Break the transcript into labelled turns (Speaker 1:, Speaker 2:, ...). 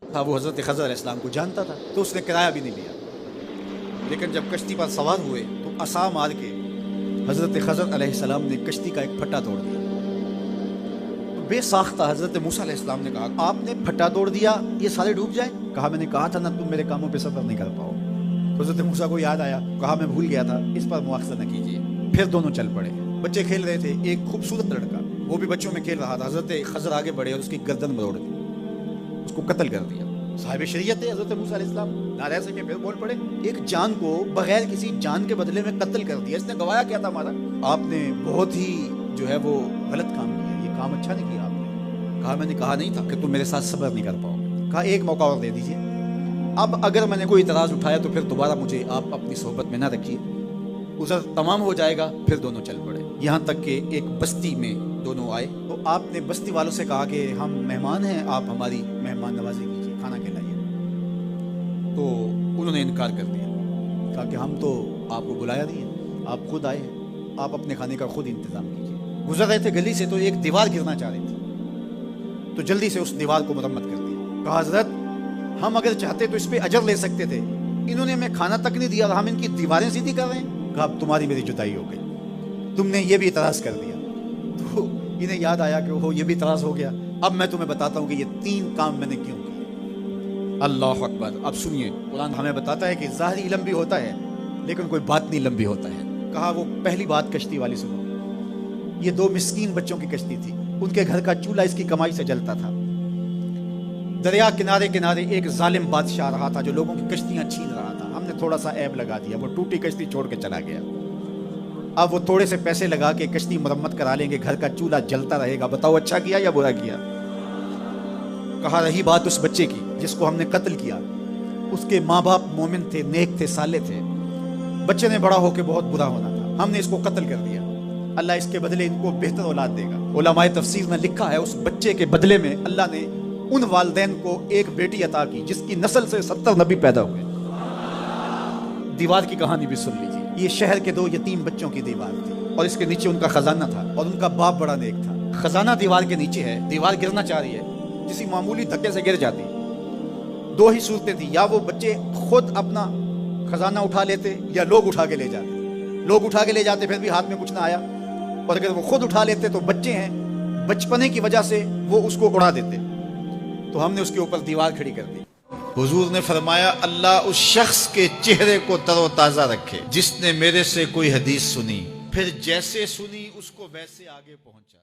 Speaker 1: تھا وہ حضرت خضر علیہ السلام کو جانتا تھا، تو اس نے کرایہ بھی نہیں لیا، لیکن جب کشتی پر سوار ہوئے تو عصا مار کے حضرت خضر علیہ السلام نے کشتی کا ایک پھٹا توڑ دیا۔ تو بے ساختہ حضرت موسیٰ علیہ السلام نے کہا آپ نے پھٹا توڑ دیا، یہ سارے ڈوب جائیں؟ کہا میں نے کہا تھا نا تم میرے کاموں پہ صبر نہیں کر پاؤ۔ تو حضرت موسیٰ کو یاد آیا، کہا میں بھول گیا تھا، اس پر مواخذہ نہ کیجیے۔ پھر دونوں چل پڑے، بچے کھیل رہے تھے، ایک خوبصورت لڑکا وہ بھی بچوں میں کھیل رہا تھا، حضرت خضر آگے بڑھے اور اس کی گردن مروڑ دی، اس کو قتل کر دیا۔ صاحب شریعت ہے حضرت موسیٰ علیہ السلام، نہ رہ سکے پھر بول پڑے ایک جان کو بغیر کسی جان کے بدلے میں قتل کر دیا، اس نے گوایا کیا تھا ہمارا؟ آپ نے بہت ہی جو ہے وہ غلط کام کیا، یہ کام اچھا نہیں کیا آپ نے۔ کہا میں نے کہا نہیں تھا کہ تم میرے ساتھ صبر نہیں کر پاؤ۔ کہا ایک موقع اور دے دیجیے، اب اگر میں نے کوئی اعتراض اٹھایا تو پھر دوبارہ مجھے آپ اپنی صحبت میں نہ رکھیے، عذر تمام ہو جائے گا۔ پھر دونوں چل پڑے، یہاں تک کہ ایک بستی میں دونوں آئے تو آپ نے بستی والوں سے کہا کہ ہم مہمان ہیں، آپ ہماری مہمان نوازی کیجیے، کھانا کھلائیے۔ تو انہوں نے انکار کر دیا، کہا کہ ہم تو آپ کو بلایا نہیں ہے، آپ خود آئے ہیں، آپ اپنے کھانے کا خود انتظام کیجیے۔ گزر رہے تھے گلی سے تو ایک دیوار گرنا چاہ رہی تھی، تو جلدی سے اس دیوار کو مرمت کر دیا۔ کہا حضرت ہم اگر چاہتے تو اس پہ اجر لے سکتے تھے، انہوں نے ہمیں کھانا تک نہیں دیا اور ہم ان کی دیواریں سیدھی کر رہے ہیں۔ کہا اب تمہاری میری جدائی ہو گئی، تم نے یہ بھی اعتراض کر دیا۔ تو انہیں یاد آیا کہ وہ یہ بھی اعتراض ہو گیا، اب میں تمہیں بتاتا ہوں کہ یہ 3 کام میں نے کیوں کیے۔ اللہ اکبر۔ اب سنیے، قرآن ہمیں بتاتا ہے کہ ظاہری علم بھی ہوتا ہے لیکن کوئی باطنی علم بھی ہوتا ہے۔ کہا وہ پہلی بات کشتی والی سنو، یہ 2 مسکین بچوں کی کشتی تھی، ان کے گھر کا چولہا اس کی کمائی سے جلتا تھا۔ دریا کنارے کنارے ایک ظالم بادشاہ رہا تھا جو لوگوں کی کشتیاں چھین رہا تھا، ہم نے تھوڑا سا عیب لگا دیا، وہ ٹوٹی کشتی چھوڑ کے چلا گیا۔ اب وہ تھوڑے سے پیسے لگا کے کشتی مرمت کرا لیں گے، گھر کا چولہا جلتا رہے گا، بتاؤ اچھا کیا یا برا کیا؟ کہا رہی بات اس بچے کی جس کو ہم نے قتل کیا، اس کے ماں باپ مومن تھے، نیک تھے، صالح تھے، بچے نے بڑا ہو کے بہت برا ہونا تھا، ہم نے اس کو قتل کر دیا، اللہ اس کے بدلے ان کو بہتر اولاد دے گا۔ علماء تفسیر میں لکھا ہے اس بچے کے بدلے میں اللہ نے ان والدین کو ایک بیٹی عطا کی جس کی نسل سے 70 نبی پیدا ہوئے۔ دیوار کی کہانی بھی سن لیجیے، یہ شہر کے 2 یتیم بچوں کی دیوار تھی اور اس کے نیچے ان کا خزانہ تھا اور ان کا باپ بڑا نیک تھا۔ خزانہ دیوار کے نیچے ہے، دیوار گرنا چاہ رہی ہے، کسی معمولی دھکے سے گر جاتی۔ 2 ہی صورتیں تھیں، یا وہ بچے خود اپنا خزانہ اٹھا لیتے یا لوگ اٹھا کے لے جاتے۔ لوگ اٹھا کے لے جاتے پھر بھی ہاتھ میں کچھ نہ آیا، اور اگر وہ خود اٹھا لیتے تو بچے ہیں، بچپنے کی وجہ سے وہ اس کو اڑا دیتے، تو ہم نے اس کے اوپر دیوار کھڑی کر دی۔ حضور نے فرمایا اللہ اس شخص کے چہرے کو تر و تازہ رکھے جس نے میرے سے کوئی حدیث سنی، پھر جیسے سنی اس کو ویسے آگے پہنچا۔